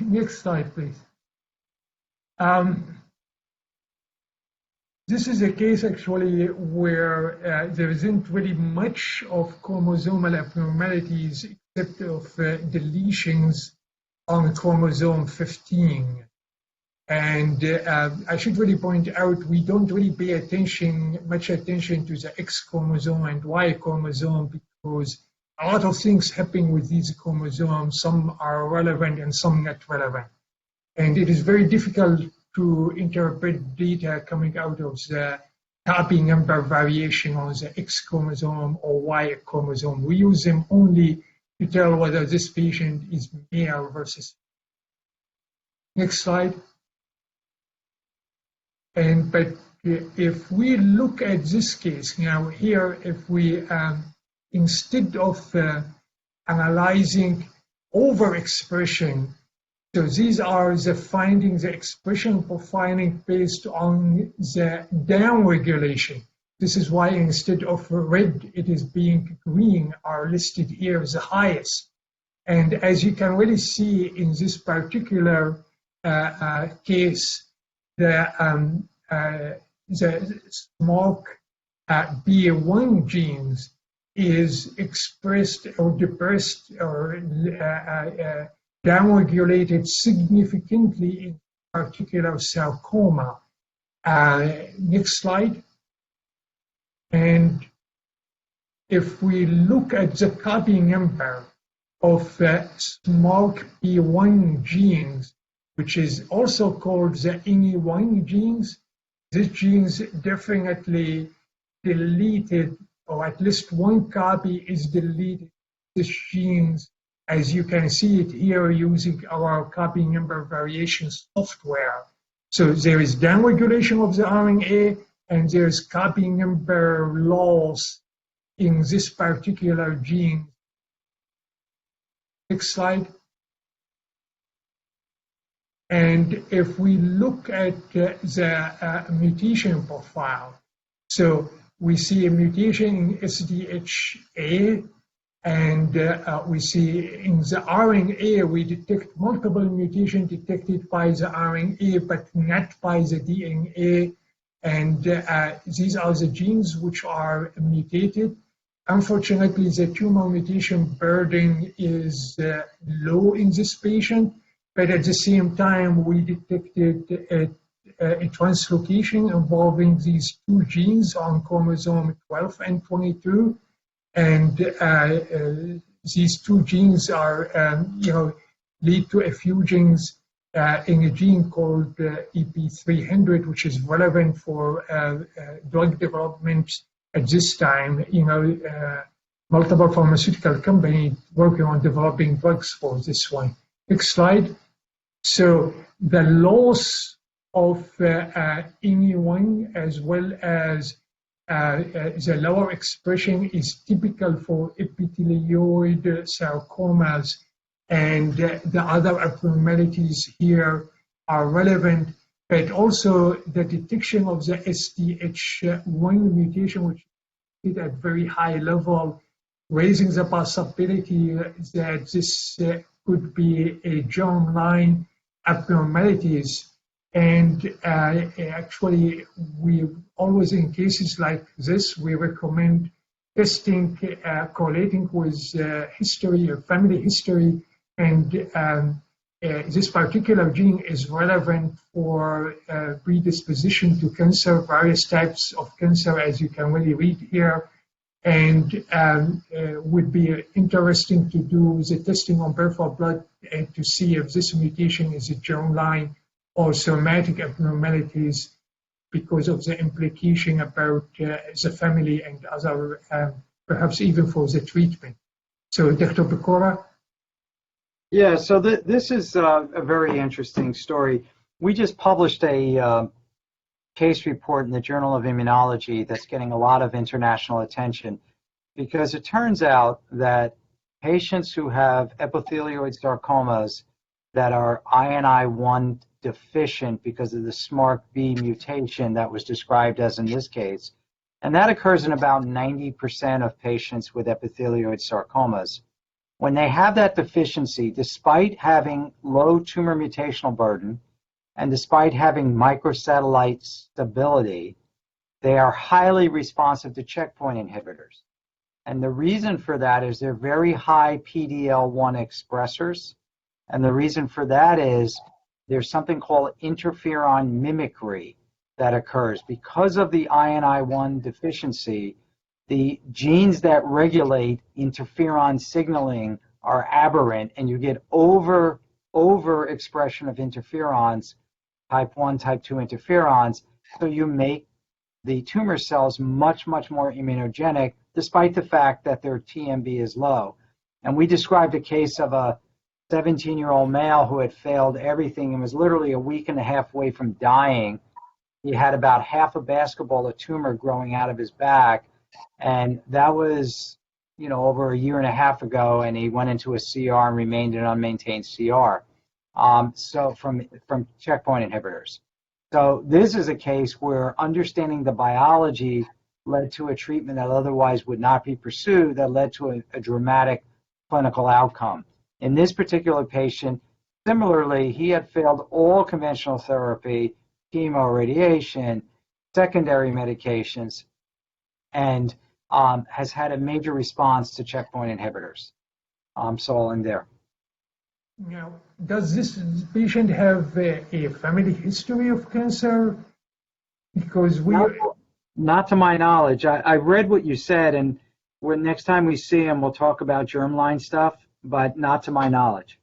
Next slide, please. This is a case actually where there isn't really much of chromosomal abnormalities except of deletions on chromosome 15. And I should really point out, we don't really pay much attention to the X chromosome and Y chromosome because a lot of things happen with these chromosomes. Some are relevant and some not relevant. And it is very difficult to interpret data coming out of the copy number variation on the X chromosome or Y chromosome. We use them only to tell whether this patient is male versus. Next slide. But if we look at this case now here, if we instead of analyzing overexpression, so these are the findings, the expression profiling based on the downregulation. This is why instead of red, it is being green, are listed here as the highest. And as you can really see in this particular case, the SMARC B1 genes is expressed or depressed or downregulated significantly in particular sarcoma. Next slide. And if we look at the copy number of SMARC B1 genes, which is also called the NE1 genes, these genes definitely deleted, or at least one copy is deleted. These genes, as you can see it here using our copy number variation software. So there is downregulation of the RNA and there's copy number loss in this particular gene. Next slide. And if we look at the mutation profile, so we see a mutation in SDHA, and we see in the RNA, we detect multiple mutations detected by the RNA, but not by the DNA. And these are the genes which are mutated. Unfortunately, the tumor mutation burden is low in this patient, but at the same time, we detected a translocation involving these two genes on chromosome 12 and 22. And these two genes are, lead to a fusions in a gene called EP300, which is relevant for drug development at this time. Multiple pharmaceutical companies working on developing drugs for this one. Next slide. So the loss of NE1 as well as the lower expression is typical for epithelioid sarcomas, and the other abnormalities here are relevant, but also the detection of the SDH1 mutation, which is at very high level, raising the possibility that this could be a germline abnormalities. And actually, we always, in cases like this, we recommend testing, correlating with history or family history. And this particular gene is relevant for predisposition to cancer, various types of cancer, as you can really read here. And would be interesting to do the testing on peripheral blood to see if this mutation is a germline or somatic abnormalities because of the implication about the family and other, perhaps even for the treatment. So, Dr. Pecora? Yeah, so this is a very interesting story. We just published a case report in the Journal of Immunology that's getting a lot of international attention because it turns out that patients who have epithelioid sarcomas that are INI1 deficient because of the SMARCB mutation that was described as in this case, and that occurs in about 90% of patients with epithelioid sarcomas. When they have that deficiency, despite having low tumor mutational burden and despite having microsatellite stability, they are highly responsive to checkpoint inhibitors. And the reason for that is they're very high PD-L1 expressors. And the reason for that is there's something called interferon mimicry that occurs. Because of the INI1 deficiency, the genes that regulate interferon signaling are aberrant, and you get overexpression of interferons, type 1, type 2 interferons, so you make the tumor cells much, much more immunogenic, despite the fact that their TMB is low. And we described a case of a 17-year-old male who had failed everything and was literally a week and a half away from dying. He had about half a basketball of tumor growing out of his back, and that was, over a year and a half ago, and he went into a CR and remained an unmaintained CR. So from checkpoint inhibitors. So this is a case where understanding the biology led to a treatment that otherwise would not be pursued, that led to a dramatic clinical outcome. In this particular patient, similarly, he had failed all conventional therapy, chemo, radiation, secondary medications, and has had a major response to checkpoint inhibitors. So I'll end there. Now, does this patient have a family history of cancer? Because Not to my knowledge. I read what you said, and next time we see him, we'll talk about germline stuff, but not to my knowledge.